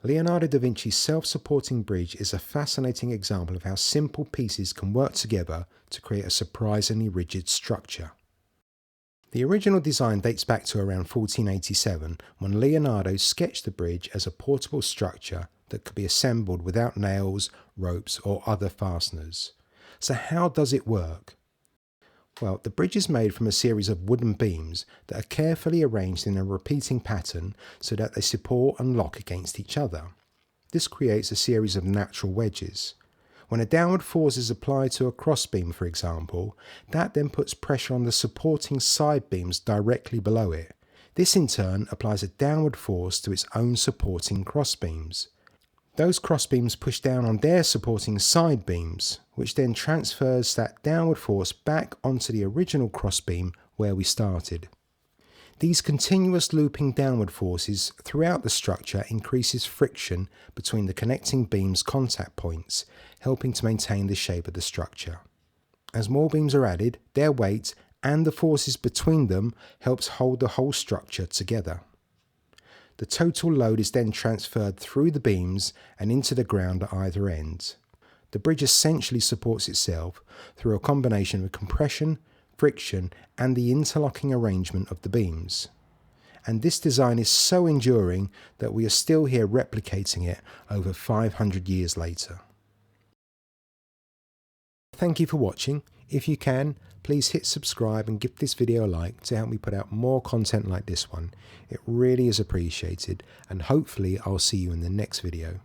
Leonardo da Vinci's self-supporting bridge is a fascinating example of how simple pieces can work together to create a surprisingly rigid structure. The original design dates back to around 1487, when Leonardo sketched the bridge as a portable structure that could be assembled without nails, ropes, or other fasteners. So how does it work? Well, the bridge is made from a series of wooden beams that are carefully arranged in a repeating pattern so that they support and lock against each other. This creates a series of natural wedges. When a downward force is applied to a crossbeam, for example, that then puts pressure on the supporting side beams directly below it. This in turn applies a downward force to its own supporting crossbeams. Those crossbeams push down on their supporting side beams, which then transfers that downward force back onto the original crossbeam where we started. These continuous looping downward forces throughout the structure increases friction between the connecting beams' contact points, helping to maintain the shape of the structure. As more beams are added, their weight and the forces between them helps hold the whole structure together. The total load is then transferred through the beams and into the ground at either end. The bridge essentially supports itself through a combination of compression, friction, and the interlocking arrangement of the beams. And this design is so enduring that we are still here replicating it over 500 years later. Thank you for watching. If you can, please hit subscribe and give this video a like to help me put out more content like this one. It really is appreciated, and hopefully I'll see you in the next video.